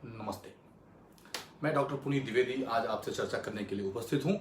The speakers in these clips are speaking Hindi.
नमस्ते, मैं डॉक्टर पुनीत द्विवेदी आज आपसे चर्चा करने के लिए उपस्थित हूं।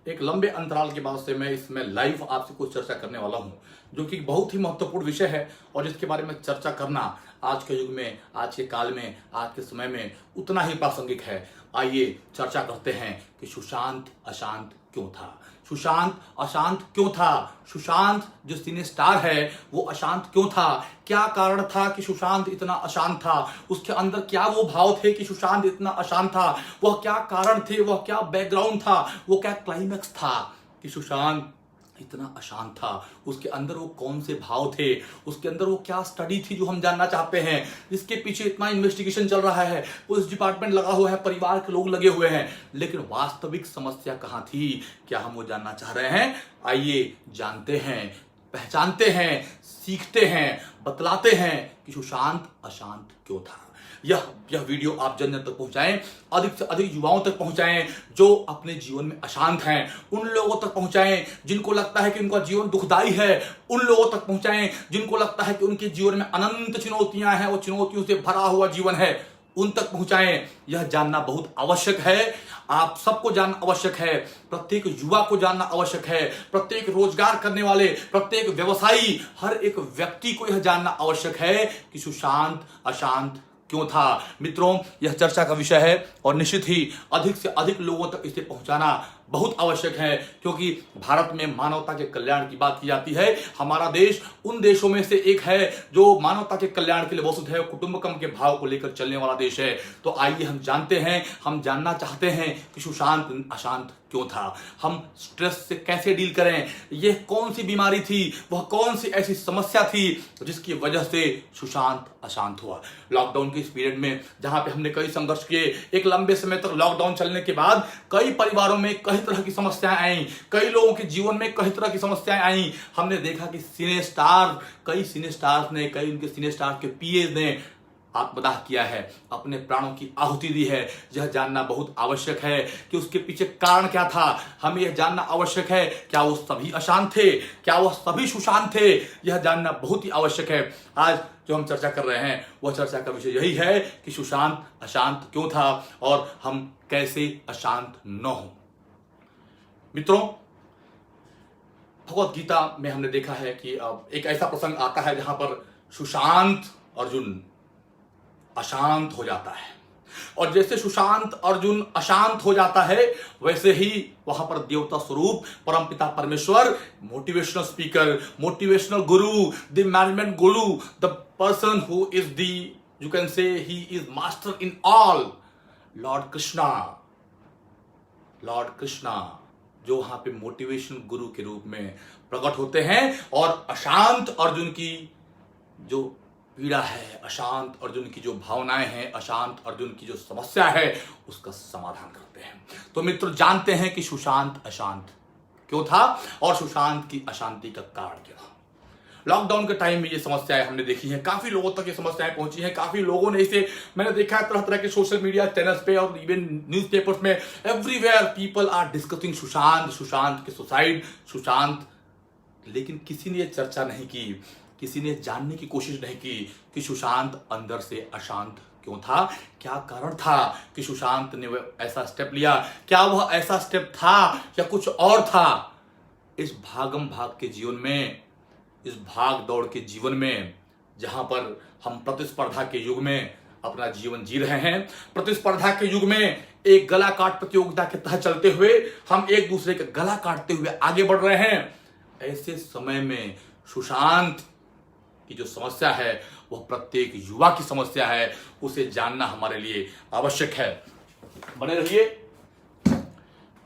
एक लंबे अंतराल के बाद से मैं इसमें लाइव आपसे कुछ चर्चा करने वाला हूं, जो कि बहुत ही महत्वपूर्ण विषय है और जिसके बारे में चर्चा करना आज के युग में, आज के काल में, आज के समय में उतना ही प्रासंगिक है। आइए चर्चा करते हैं कि सुशांत अशांत क्यों था। सुशांत अशांत क्यों था? सुशांत जो सिने स्टार है वो अशांत क्यों था? क्या कारण था कि सुशांत इतना अशांत था? उसके अंदर क्या वो भाव थे कि सुशांत इतना अशांत था? वह क्या कारण थे? वह क्या बैकग्राउंड था? वो क्या क्लाइमैक्स था कि सुशांत इतना अशांत था? उसके अंदर वो कौन से भाव थे? उसके अंदर वो क्या स्टडी थी जो हम जानना चाहते हैं, जिसके पीछे इतना इन्वेस्टिगेशन चल रहा है, पुलिस डिपार्टमेंट लगा हुआ है, परिवार के लोग लगे हुए हैं, लेकिन वास्तविक समस्या कहां थी? क्या हम वो जानना चाह रहे हैं? आइए जानते हैं, पहचानते हैं, सीखते हैं, बतलाते हैं कि सुशांत अशांत क्यों था। यह वीडियो आप जन जन तक पहुंचाएं, अधिक से अधिक युवाओं तक पहुंचाएं जो अपने जीवन में अशांत हैं, उन लोगों तक पहुंचाएं जिनको लगता है कि उनका जीवन दुखदाई है, उन लोगों तक पहुंचाएं जिनको लगता है कि उनके जीवन में अनंत चुनौतियां हैं, वो चुनौतियों से भरा हुआ जीवन है, उन तक पहुंचाएं। यह जानना बहुत आवश्यक है, आप सबको जानना आवश्यक है, प्रत्येक युवा को जानना आवश्यक है, प्रत्येक रोजगार करने वाले, प्रत्येक व्यवसायी, हर एक व्यक्ति को यह जानना आवश्यक है कि सुशांत अशांत क्यों था। मित्रों, यह चर्चा का विषय है और निश्चित ही अधिक से अधिक लोगों तक इसे पहुंचाना बहुत आवश्यक है, क्योंकि भारत में मानवता के कल्याण की बात की जाती है। हमारा देश उन देशों में से एक है जो मानवता के कल्याण के लिए वसुधैव कुटुंबकम के भाव को लेकर चलने वाला देश है। तो आइए हम जानते हैं, हम जानना चाहते हैं कि सुशांत अशांत क्यों था, हम स्ट्रेस से कैसे डील करें, यह कौन सी बीमारी थी, वह कौन सी ऐसी समस्या थी जिसकी वजह से सुशांत अशांत हुआ। लॉकडाउन के इस पीरियड में जहां पे हमने कई संघर्ष किए, एक लंबे समय तक लॉकडाउन चलने के बाद कई परिवारों में कई तरह की समस्याएं आई, कई लोगों के जीवन में कई तरह की समस्याएं आई। हमने देखा कि कई सिने स्टार्स ने, कई उनके सिने स्टार के पीए ने आत्मदाह किया है, अपने प्राणों की आहुति दी है। यह जानना बहुत आवश्यक है कि उसके पीछे कारण क्या था। हमें यह जानना आवश्यक है, क्या वो सभी अशांत थे, क्या वो सभी सुशांत थे? यह जानना बहुत ही आवश्यक है। आज जो हम चर्चा कर रहे हैं वह चर्चा का विषय यही है कि सुशांत अशांत क्यों था और हम कैसे अशांत न हो। मित्रों, भगवत गीता में हमने देखा है कि एक ऐसा प्रसंग आता है जहां पर सुशांत अर्जुन अशांत हो जाता है, और जैसे सुशांत अर्जुन अशांत हो जाता है वैसे ही वहां पर देवता स्वरूप परमपिता परमेश्वर, motivational speaker, motivational Guru, the management Guru, the person who is the, you can say he is master in all, Lord Krishna जो वहां पे मोटिवेशनल गुरु के रूप में प्रकट होते हैं और अशांत अर्जुन की जो पीड़ा है, अशांत अर्जुन की जो भावनाएं हैं, अशांत अर्जुन की जो समस्या है, उसका समाधान करते हैं। तो मित्र, जानते हैं कि सुशांत अशांत क्यों था और सुशांत की अशांति का कारण क्या था। लॉकडाउन के टाइम में ये समस्याएं हमने देखी हैं, काफी लोगों तक ये समस्याएं पहुंची हैं, काफी लोगों ने इसे, मैंने देखा है तरह तरह के सोशल मीडिया चैनल्स पे और इवन न्यूज़पेपर्स में, everywhere people are discussing Sushant के सुसाइड, सुशांत। लेकिन किसी ने ये चर्चा नहीं की, किसी ने जानने की कोशिश नहीं की कि सुशांत अंदर से अशांत क्यों था, क्या कारण था कि सुशांत ने ऐसा स्टेप लिया, क्या वह ऐसा स्टेप था या कुछ और था। इस भागम भाग के जीवन में, इस भाग दौड़ के जीवन में, जहां पर हम प्रतिस्पर्धा के युग में अपना जीवन जी रहे हैं, प्रतिस्पर्धा के युग में एक गला काट प्रतियोगिता के तहत चलते हुए हम एक दूसरे का गला काटते हुए आगे बढ़ रहे हैं, ऐसे समय में सुशांत की जो समस्या है वह प्रत्येक युवा की समस्या है, उसे जानना हमारे लिए आवश्यक है। बने रहिए।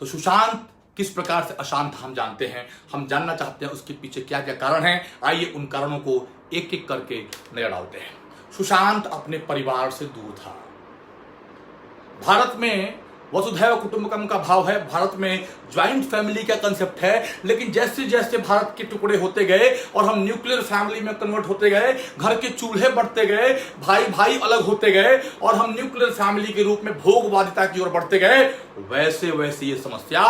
तो सुशांत किस प्रकार से अशांत हम जानते हैं, हम जानना चाहते हैं उसके पीछे क्या क्या कारण हैं। आइए उन कारणों को एक एक करके नजर डालते हैं। सुशांत अपने परिवार से दूर था। भारत में वसुधैव कुटुंबकम का भाव है, भारत में ज्वाइंट फैमिली का कंसेप्ट है, लेकिन जैसे जैसे भारत के टुकड़े होते गए और हम न्यूक्लियर फैमिली में कन्वर्ट होते गए, घर के चूल्हे बढ़ते गए, भाई भाई अलग होते गए और हम न्यूक्लियर फैमिली के रूप में भोगवादिता की ओर बढ़ते गए, वैसे वैसे ये समस्या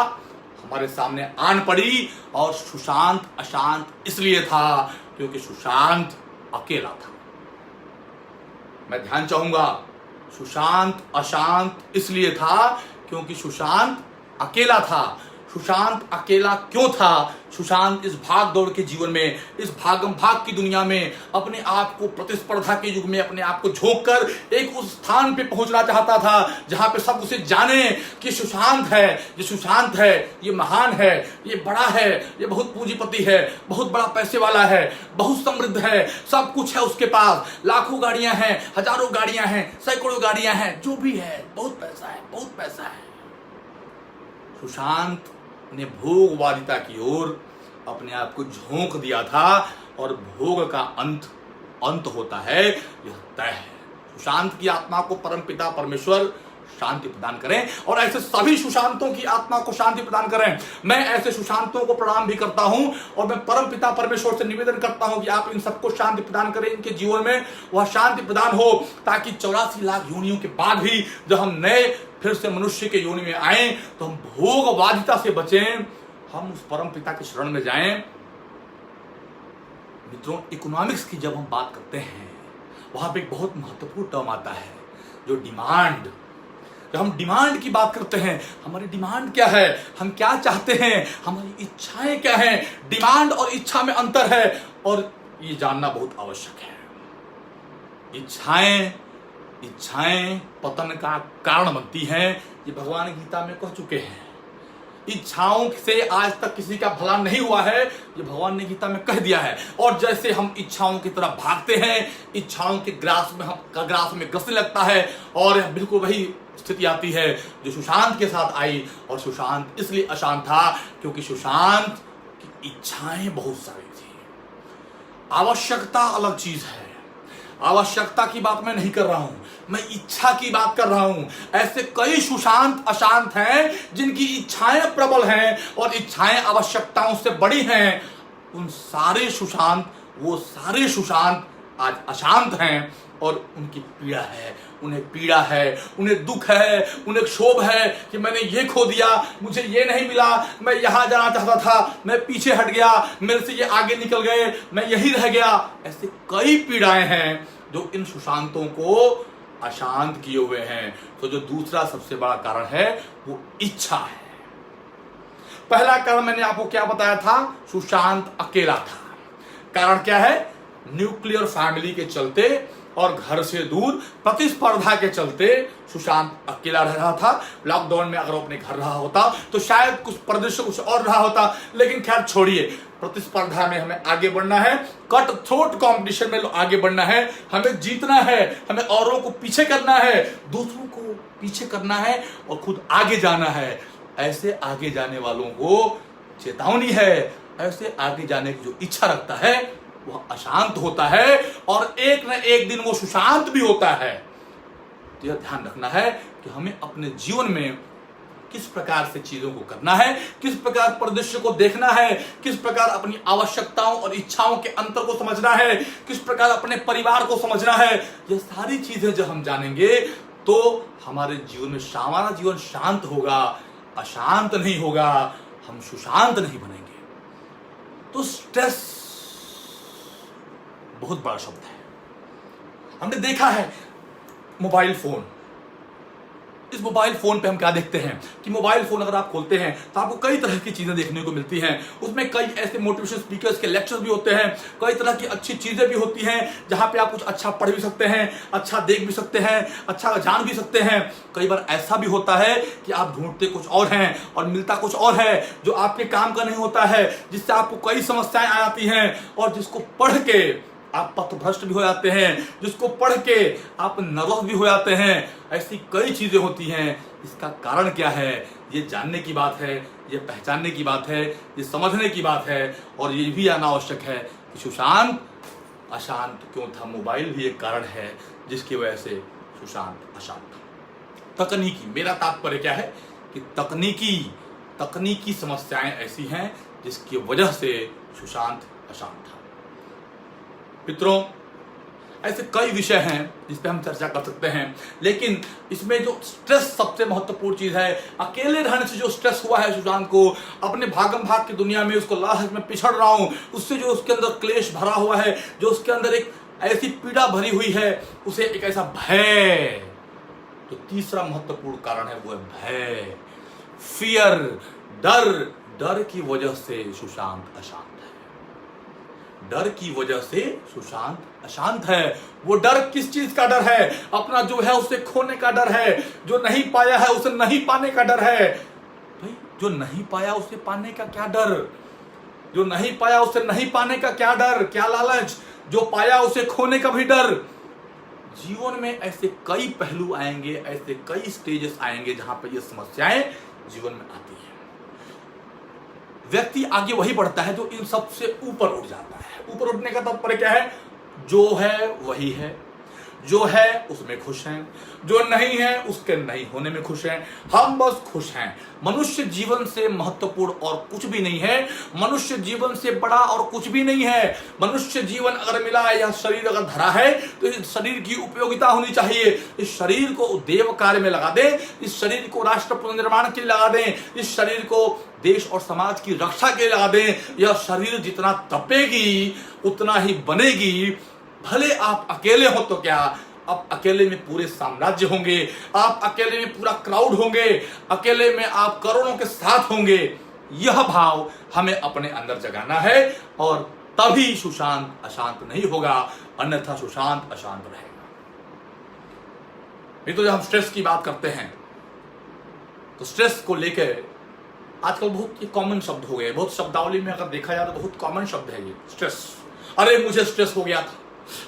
हमारे सामने आन पड़ी। और सुशांत अशांत इसलिए था क्योंकि सुशांत अकेला था। मैं ध्यान चाहूंगा सुशांत अशांत इसलिए था क्योंकि सुशांत अकेला था। सुशांत अकेला क्यों था? सुशांत इस भाग दौड़ के जीवन में, इस भागम भाग की दुनिया में अपने आप को प्रतिस्पर्धा के युग में अपने आप को झोंक कर एक उस स्थान पे पहुंचना चाहता था जहां पे सब उसे जाने कि सुशांत है, ये सुशांत है, ये महान है, ये बड़ा है, ये बहुत पूंजीपति है, बहुत बड़ा पैसे वाला है, बहुत समृद्ध है, सब कुछ है उसके पास, लाखों गाड़ियां हैं, हजारों गाड़ियां हैं, सैकड़ों गाड़ियां हैं, जो भी है, बहुत पैसा है, बहुत पैसा है। सुशांत ने भोगवादिता की ओर अपने आप को झोंक दिया था और भोग का अंत होता है, यह तय है। सुशांत की आत्मा को परमपिता परमेश्वर शांति प्रदान करें और ऐसे सभी सुशांतों की आत्मा को शांति प्रदान करें। मैं ऐसे सुशांतों को प्रणाम भी करता हूं और मैं परमपिता परमेश्वर से निवेदन करता हूं कि आप इन सबको शांति प्रदान करें, इनके जीवन में वह शांति प्रदान हो, ताकि 84 लाख योनियों के बाद भी जब हम नए फिर से मनुष्य के योनि में आए तो हम भोगवादिता से बचें, हम उस परम पिता के शरण में जाएं। मित्रों, इकोनॉमिक्स की जब हम बात करते हैं वहां पे एक बहुत महत्वपूर्ण टर्म आता है जो डिमांड। जब हम डिमांड की बात करते हैं, हमारी डिमांड क्या है, हम क्या चाहते हैं, हमारी इच्छाएं क्या हैं, डिमांड और इच्छा में अंतर है और ये जानना बहुत आवश्यक है। इच्छाएं पतन का कारण बनती हैं, ये भगवान गीता में कह चुके हैं। इच्छाओं से आज तक किसी का भला नहीं हुआ है, ये भगवान ने गीता में कह दिया है। और जैसे हम इच्छाओं की तरफ भागते हैं, इच्छाओं के ग्रास में घसने लगता है और बिल्कुल वही स्थिति आती है जो सुशांत के साथ आई। और सुशांत इसलिए अशांत था क्योंकि सुशांत की इच्छाएं बहुत सारी थी। आवश्यकता अलग चीज है, आवश्यकता की बात मैं नहीं कर रहा हूं, मैं इच्छा की बात कर रहा हूं। ऐसे कई सुशांत अशांत हैं जिनकी इच्छाएं प्रबल हैं और इच्छाएं आवश्यकताओं से बड़ी हैं। उन सारे सुशांत, वो सारे सुशांत आज अशांत हैं और उनकी पीड़ा है, उन्हें दुख है, उन्हें क्षोभ है कि मैंने ये खो दिया, मुझे ये नहीं मिला, मैं यहां जाना चाहता था, मैं पीछे हट गया, मेरे से ये आगे निकल गए, मैं यही रह गया। ऐसे कई पीड़ाएं हैं जो इन सुशांतों को अशांत किए हुए हैं। तो जो दूसरा सबसे बड़ा कारण है वो इच्छा है। पहला कारण मैंने आपको क्या बताया था, सुशांत अकेला था। कारण क्या है, न्यूक्लियर फैमिली के चलते और घर से दूर प्रतिस्पर्धा के चलते सुशांत अकेला रह रहा था। लॉकडाउन में अगर वो अपने घर रहा होता तो शायद कुछ परिदृश्य कुछ और रहा होता, लेकिन खैर छोड़िए, प्रतिस्पर्धा में हमें आगे बढ़ना है, कट थ्रोट कंपटीशन में आगे बढ़ना है, हमें जीतना है, हमें औरों को पीछे करना है, दूसरों को पीछे करना है और खुद आगे जाना है। ऐसे आगे जाने वालों को चेतावनी है, ऐसे आगे जाने की जो इच्छा रखता है वह अशांत होता है और एक न एक दिन वो सुशांत भी होता है। तो यह ध्यान रखना है कि हमें अपने जीवन में किस प्रकार से चीजों को करना है, किस प्रकार परिदृश्य को देखना है, किस प्रकार अपनी आवश्यकताओं और इच्छाओं के अंतर को समझना है, किस प्रकार अपने परिवार को समझना है। ये सारी चीजें जब हम जानेंगे तो हमारे जीवन में हमारा जीवन शांत होगा, अशांत नहीं होगा, हम सुशांत नहीं बनेंगे। तो स्ट्रेस बहुत बड़ा शब्द है। हमने देखा है मोबाइल फोन, इस मोबाइल फोन पे हम क्या देखते हैं कि मोबाइल फोन अगर आप खोलते हैं तो आपको कई तरह की चीजें देखने को मिलती हैं। उसमें कई ऐसे मोटिवेशन स्पीकर्स के लेक्चर्स भी होते हैं, कई तरह की अच्छी चीजें भी होती हैं जहां पे आप कुछ अच्छा पढ़ भी सकते हैं, अच्छा देख भी सकते हैं, अच्छा जान भी सकते हैं। कई बार ऐसा भी होता है कि आप ढूंढते कुछ और हैं और मिलता कुछ और है जो आपके काम का नहीं होता है, जिससे आपको कई समस्याएं आ जाती हैं और जिसको पढ़ के आप पथभ्रष्ट भी हो जाते हैं, जिसको पढ़ के आप नर्वस भी हो जाते हैं। ऐसी कई चीजें होती हैं। इसका कारण क्या है, ये जानने की बात है, ये पहचानने की बात है, ये समझने की बात है और ये भी आना आवश्यक है कि सुशांत अशांत क्यों था। मोबाइल भी एक कारण है जिसकी वजह से सुशांत अशांत था। तकनीकी, मेरा तात्पर्य क्या है कि तकनीकी समस्याएं ऐसी हैं जिसकी वजह से सुशांत अशांत था। मित्रों, ऐसे कई विषय हैं जिस पे हम चर्चा कर सकते हैं, लेकिन इसमें जो स्ट्रेस सबसे महत्वपूर्ण चीज है, अकेले रहने से जो स्ट्रेस हुआ है सुशांत को, अपने भागम भाग की दुनिया में उसको लालच में पिछड़ रहा हूं, उससे जो उसके अंदर क्लेश भरा हुआ है, जो उसके अंदर एक ऐसी पीड़ा भरी हुई है, उसे एक ऐसा भय जो तीसरा महत्वपूर्ण कारण है वो है भय, फियर, डर। डर की वजह से सुशांत अशांत है। डर की वजह से सुशांत अशांत है। वो डर किस चीज का डर है? अपना जो है उसे खोने का डर है। जो नहीं पाया है उसे नहीं पाने का डर है। भाई जो नहीं पाया उसे पाने का क्या डर? जो नहीं पाया उसे नहीं पाने का क्या डर, क्या लालच? जो पाया उसे खोने का भी डर। जीवन में ऐसे कई पहलू आएंगे, ऐसे कई स्टेजेस आएंगे जहां पर ये समस्याएं जीवन में आती हैं। व्यक्ति आगे वही बढ़ता है जो इन सब से ऊपर उठ जाता है। ऊपर उठने का तात्पर्य क्या है? जो है वही है, जो है उसमें खुश हैं, जो नहीं है उसके नहीं होने में खुश हैं। हम बस खुश हैं। मनुष्य जीवन से महत्वपूर्ण और कुछ भी नहीं है। मनुष्य जीवन से बड़ा और कुछ भी नहीं है। मनुष्य जीवन अगर मिला है या शरीर अगर धरा है तो इस शरीर की उपयोगिता होनी चाहिए। इस शरीर को देव कार्य में लगा दें, इस शरीर को राष्ट्र पुनर्निर्माण के लिए लगा दें, इस शरीर को देश और समाज की रक्षा के लिए लगा दें। यह शरीर जितना तपेगी उतना ही बनेगी। भले आप अकेले हो तो क्या, आप अकेले में पूरे साम्राज्य होंगे, आप अकेले में पूरा क्राउड होंगे, अकेले में आप करोड़ों के साथ होंगे। यह भाव हमें अपने अंदर जगाना है और तभी सुशांत अशांत नहीं होगा, अन्यथा सुशांत अशांत रहेगा। नहीं तो जब हम स्ट्रेस की बात करते हैं तो स्ट्रेस को लेकर आजकल बहुत कॉमन शब्द हो गए। बहुत शब्दावली में अगर देखा जाए तो बहुत कॉमन शब्द है ये स्ट्रेस। अरे मुझे स्ट्रेस हो गया था,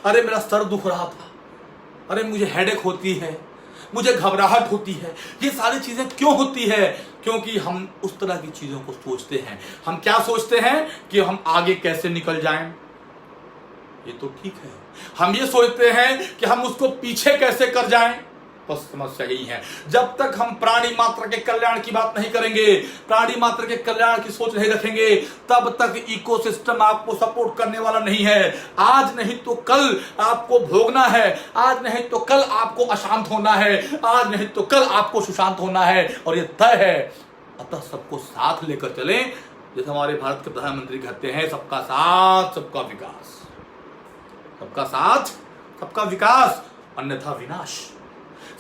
अरे मेरा सर दुख रहा था, अरे मुझे हेडेक होती है, मुझे घबराहट होती है। ये सारी चीजें क्यों होती है? क्योंकि हम उस तरह की चीजों को सोचते हैं। हम क्या सोचते हैं कि हम आगे कैसे निकल जाएं। ये तो ठीक है। हम ये सोचते हैं कि हम उसको पीछे कैसे कर जाएं। बस समस्या यही है। जब तक हम प्राणी मात्र के कल्याण की बात नहीं करेंगे, प्राणी मात्र के कल्याण की सोच नहीं रखेंगे, तब तक इकोसिस्टम आपको सपोर्ट करने वाला नहीं है। आज नहीं तो कल आपको भोगना है, आज नहीं तो कल आपको अशांत होना है, आज नहीं तो कल आपको सुशांत होना है और ये तय है। अतः सबको साथ लेकर चलें। जैसे हमारे भारत के प्रधानमंत्री कहते हैं, सबका साथ सबका विकास। सबका साथ सबका विकास अन्यथा विनाश।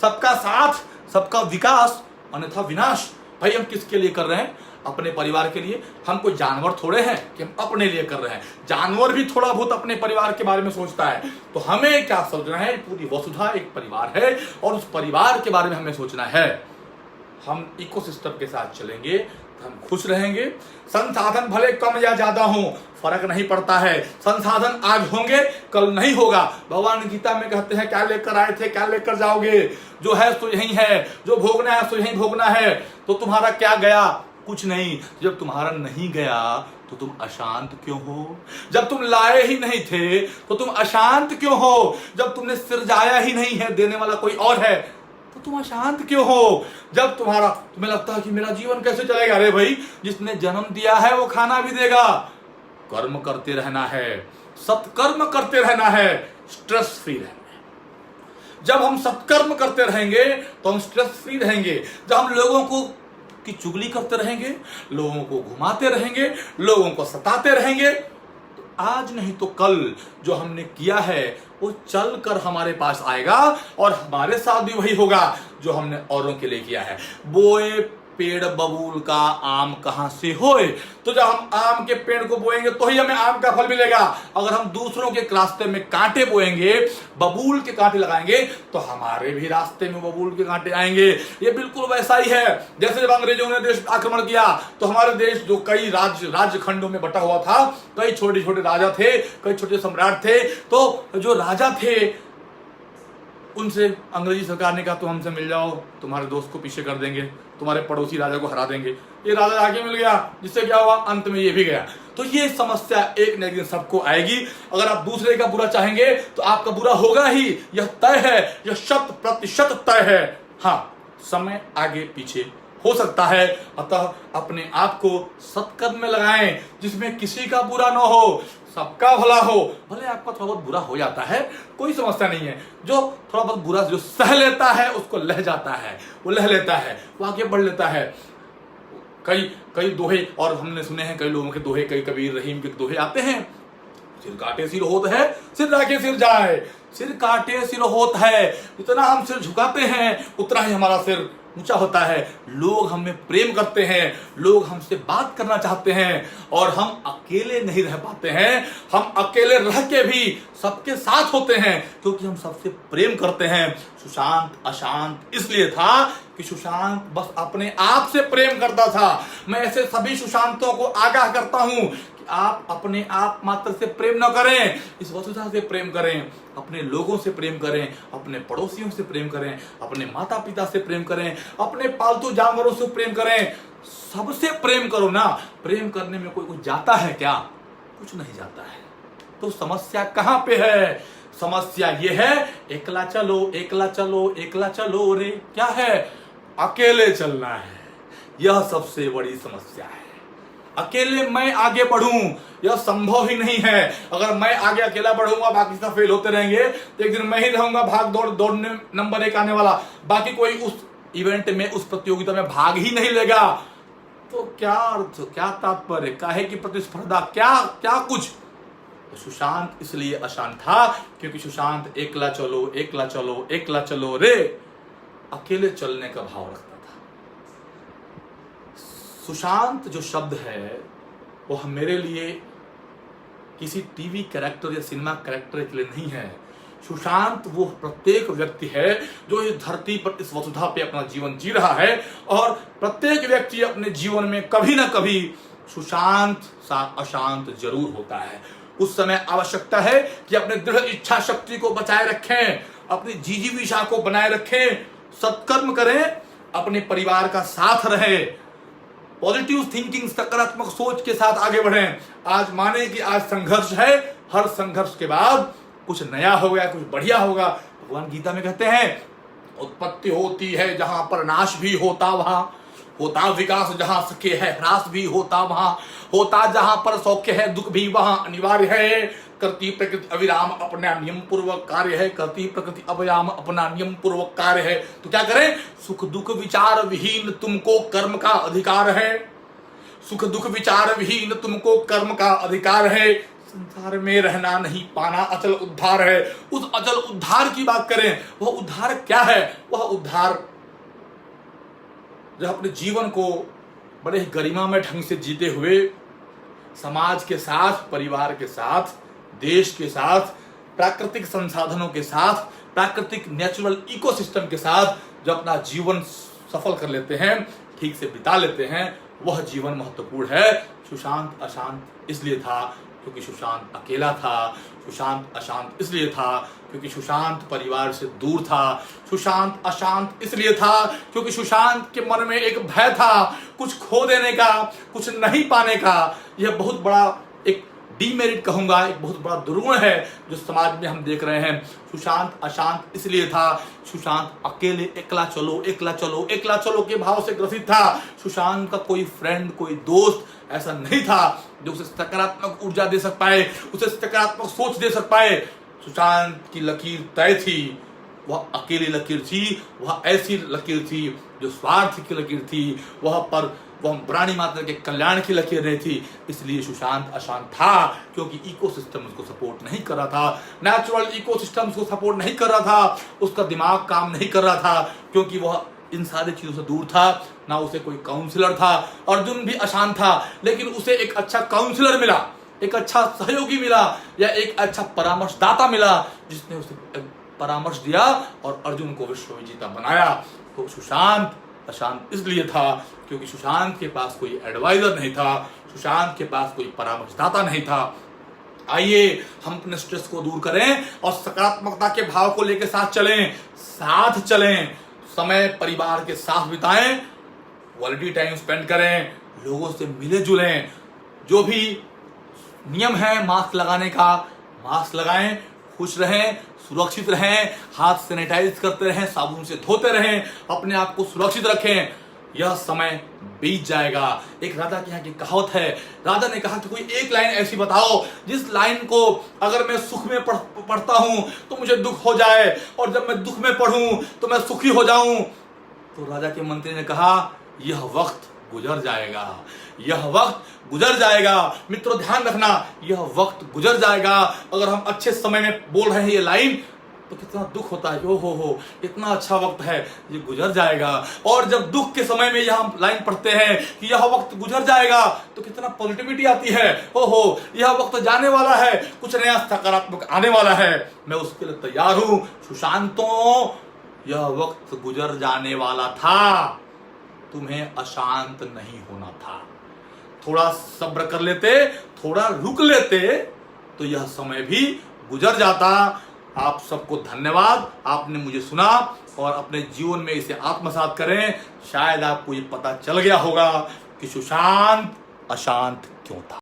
सबका साथ सबका विकास अन्यथा विनाश। भाई हम किसके लिए कर रहे हैं? अपने परिवार के लिए। हम कोई जानवर थोड़े हैं कि हम अपने लिए कर रहे हैं। जानवर भी थोड़ा बहुत अपने परिवार के बारे में सोचता है। तो हमें क्या सोचना है? पूरी वसुधा एक परिवार है और उस परिवार के बारे में हमें सोचना है। हम इकोसिस्टम के साथ चलेंगे तो हम खुश रहेंगे। संसाधन भले कम या ज्यादा हो, फर्क नहीं पड़ता है। संसाधन आज होंगे कल नहीं होगा। भगवान गीता में कहते हैं, क्या लेकर आए थे क्या लेकर जाओगे? जो है सो यही है, जो भोगना है सो यही भोगना है। तो तुम्हारा क्या गया? कुछ नहीं। जब तुम्हारा नहीं गया तो तुम अशांत क्यों हो? जब तुम लाए ही नहीं थे तो तुम अशांत क्यों हो? जब तुमने सिरजाया ही नहीं है, देने वाला कोई और है, तो तुम अशांत क्यों हो? जब तुम्हें लगता है कि मेरा जीवन कैसे चलेगा, अरे भाई जिसने जन्म दिया है वो खाना भी देगा। कर्म करते रहना है, सत्कर्म करते रहना है, स्ट्रेस फ्री रहना है। जब हम सत्कर्म करते रहेंगे तो हम स्ट्रेस फ्री रहेंगे। जब हम लोगों को की चुगली करते रहेंगे, लोगों को घुमाते रहेंगे, लोगों को सताते रहेंगे, तो आज नहीं तो कल जो हमने किया है वो चल कर हमारे पास आएगा और हमारे साथ भी वही होगा जो हमने औरों के लिए किया है। बोए पेड़ बबूल का आम कहां से होए। तो जब हम आम के पेड़ को बोएंगे तो ही हमें आम का फल मिलेगा। अगर हम दूसरों के रास्ते में कांटे बोएंगे, बबूल के कांटे लगाएंगे, तो हमारे भी रास्ते में बबूल के कांटे आएंगे। ये बिल्कुल वैसा ही है जैसे जब अंग्रेजों ने देश आक्रमण किया तो हमारे देश जो कई राज्य खंडों में बटा हुआ था, कई छोटे छोटे राजा थे, कई छोटे सम्राट थे। तो जो राजा थे उनसे अंग्रेजी सरकार ने कहा तुम हमसे मिल जाओ, तुम्हारे दोस्त को पीछे कर देंगे, तुम्हारे पड़ोसी राजा को हरा देंगे। ये राजा आगे मिल गया, जिससे क्या हुआ, अंत में ये भी गया। तो ये समस्या एक न एक दिन सबको आएगी। अगर आप दूसरे का बुरा चाहेंगे तो आपका बुरा होगा ही, यह तय है, यह 100% तय है। हाँ, समय आगे पीछे हो सकता है, अतः अपने आप को सत्कर्म में लगाएं जिसमें किसी का बुरा न हो, सबका भला हो। भले आपका थोड़ा बहुत बुरा हो जाता है, कोई समस्या नहीं है। जो थोड़ा बहुत बुरा जो सह लेता है उसको लह जाता है, वो लह लेता है, वो आगे बढ़ लेता है। कई दोहे और हमने सुने हैं, कई लोगों के दोहे, कई कबीर रहीम के दोहे आते हैं, सिर काटे सिर होत है, सिर राखे सिर जाए। सिर काटे सिर होता है, जितना हम सिर झुकाते हैं उतना ही हमारा सिर ऊंचा होता है। लोग हमें प्रेम करते हैं, लोग हमसे बात करना चाहते हैं, और हम अकेले नहीं रह पाते हैं। हम अकेले रह के भी सबके साथ होते हैं क्योंकि हम सबसे प्रेम करते हैं। सुशांत अशांत इसलिए था कि सुशांत बस अपने आप से प्रेम करता था। मैं ऐसे सभी सुशांतों को आगाह करता हूं कि आप अपने आप मात्र से प्रेम न करें, इस वसुधा से प्रेम करें, अपने लोगों से प्रेम करें, अपने पड़ोसियों से प्रेम करें, अपने माता पिता से प्रेम करें, अपने पालतू जानवरों से प्रेम करें, सबसे प्रेम करो ना। प्रेम करने में कोई कुछ जाता है क्या? कुछ नहीं जाता है। तो समस्या कहां पे है? समस्या ये है, एकला चलो एकला चलो एकला चलो रे। क्या है? अकेले चलना है। यह सबसे बड़ी समस्या है। अकेले मैं आगे बढ़ूं यह संभव ही नहीं है। अगर मैं आगे अकेला बढ़ूंगा, बाकी सब फेल होते रहेंगे, तो एक दिन मैं ही रहूंगा भाग दौड़ने नंबर 1 आने वाला, बाकी कोई उस इवेंट में, उस प्रतियोगिता में भाग ही नहीं लेगा। तो क्या अर्थ, क्या तात्पर्य, काहे की प्रतिस्पर्धा, क्या क्या कुछ। तो सुशांत इसलिए अशांत था क्योंकि सुशांत एकला चलो एकला चलो एकला चलो रे, अकेले चलने का भाव रखता था। सुशांत जो शब्द है वह मेरे लिए किसी टीवी कैरेक्टर या सिनेमा कैरेक्टर के लिए नहीं है। सुशांत वो प्रत्येक व्यक्ति है जो इस धरती पर, इस वसुधा पे अपना जीवन जी रहा है, और प्रत्येक व्यक्ति अपने जीवन में कभी ना कभी सुशांत सा अशांत जरूर होता है। उस समय आवश्यकता है कि अपने दृढ़ इच्छा शक्ति को बचाए रखें, अपनी जिजीविषा को बनाए रखें, सत्कर्म करें, अपने परिवार का साथ रहें, पॉजिटिव थिंकिंग, सकारात्मक सोच के साथ आगे बढ़ें। आज माने कि आज संघर्ष है, हर संघर्ष के बाद कुछ नया होगा, कुछ बढ़िया होगा। भगवान गीता में कहते हैं, उत्पत्ति होती है जहां पर नाश भी होता वहां होता, विकास जहां सके है ह्रास भी होता वहां होता, जहां पर सौख्य है दुख भी वहां अनिवार्य है। करती प्रकृति अविराम अपना नियम पूर्वक कार्य है, करती प्रकृति अविराम अपना नियम पूर्वक कार्य है। तो क्या करें? सुख दुख विचार विहीन तुमको कर्म का अधिकार है। सुख दुख विचार विहीन तुमको कर्म का अधिकार है। संसार में रहना नहीं पाना अचल उद्धार है। उस अचल उद्धार की बात करें, वह उद्धार क्या है? वह उद्धार जो अपने जीवन को बड़े गरिमा में ढंग से जीते हुए समाज के साथ, परिवार के साथ, देश के साथ, प्राकृतिक संसाधनों के साथ, प्राकृतिक नेचुरल इकोसिस्टम के साथ जो अपना जीवन सफल कर लेते हैं, ठीक से बिता लेते हैं, वह जीवन महत्वपूर्ण है। सुशांत अशांत इसलिए था क्योंकि सुशांत अकेला था। सुशांत अशांत इसलिए था क्योंकि सुशांत परिवार से दूर था। सुशांत अशांत इसलिए था क्योंकि सुशांत के मन में एक भय था, कुछ खो देने का, कुछ नहीं पाने का। यह बहुत बड़ा एक डीमेरिट कहूंगा, एक बहुत बड़ा दुर्गुण है जो समाज में हम देख रहे हैं। सुशांत अशांत इसलिए था, सुशांत अकेले एकला चलो एकला चलो एकला चलो के भाव से ग्रसित था। सुशांत का कोई फ्रेंड, कोई दोस्त ऐसा नहीं था जो उसे सकारात्मक ऊर्जा दे सक पाए, उसे सकारात्मक सोच दे सक पाए। सुशांत की लकीर तय थी, वह अकेली लकीर थी, वह ऐसी लकीर थी जो स्वार्थ की लकीर थी, वह प्राणी मात्र के कल्याण की लकीर नहीं थी। इसलिए सुशांत अशांत था क्योंकि इकोसिस्टम उसको सपोर्ट नहीं कर रहा था, नेचुरल इकोसिस्टम उसको सपोर्ट नहीं कर रहा था, उसका दिमाग काम नहीं कर रहा था क्योंकि वह इन सारी चीजों से दूर था। ना उसे कोई काउंसलर था। अर्जुन भी अशांत था, लेकिन उसे एक अच्छा काउंसलर मिला, एक अच्छा सहयोगी मिला, या एक अच्छा परामर्शदाता मिला जिसने उसे परामर्श दिया और अर्जुन को विश्व विजेता बनाया। तो सुशांत अशांत इसलिए था क्योंकि सुशांत के पास कोई एडवाइजर नहीं था, सुशांत के पास कोई परामर्शदाता नहीं था। आइए हम अपने स्ट्रेस को दूर करें और सकारात्मकता के भाव को लेकर साथ चलें, समय परिवार के साथ बिताएं, क्वालिटी टाइम स्पेंड करें, लोगों से मिले जुलें। जो भी नियम है मास्क लगाने का, मास्क लगाएं, खुश रहें, सुरक्षित रहें, हाथ सैनिटाइज करते रहें, साबुन से धोते रहें, अपने आप को सुरक्षित रखें। यह समय बीत जाएगा। एक राजा के यहाँ की कहावत है, राजा ने कहा कि कोई एक लाइन ऐसी बताओ जिस लाइन को अगर मैं सुख में पढ़ता हूं तो मुझे दुख हो जाए, और जब मैं दुख में पढ़ूं तो मैं सुखी हो जाऊं। तो राजा के मंत्री ने कहा, यह वक्त गुजर जाएगा, यह वक्त गुजर जाएगा। मित्रों ध्यान रखना, यह वक्त गुजर जाएगा। अगर हम अच्छे समय में बोल रहे हैं ये लाइन, तो कितना दुख होता है, ओ हो इतना अच्छा वक्त है, ये गुजर जाएगा। और जब दुख के समय में यह लाइन पढ़ते हैं कि यह वक्त गुजर जाएगा, तो कितना पॉजिटिविटी आती है, ओ हो यह वक्त जाने वाला है, कुछ नया सकारात्मक आने वाला है, मैं उसके लिए तैयार हूं। सुशांतों, यह वक्त गुजर जाने वाला था, तुम्हें अशांत नहीं होना था। थोड़ा सब्र कर लेते, थोड़ा रुक लेते, तो यह समय भी गुजर जाता। आप सबको धन्यवाद, आपने मुझे सुना और अपने जीवन में इसे आत्मसात करें। शायद आपको ये पता चल गया होगा कि सुशांत अशांत क्यों था।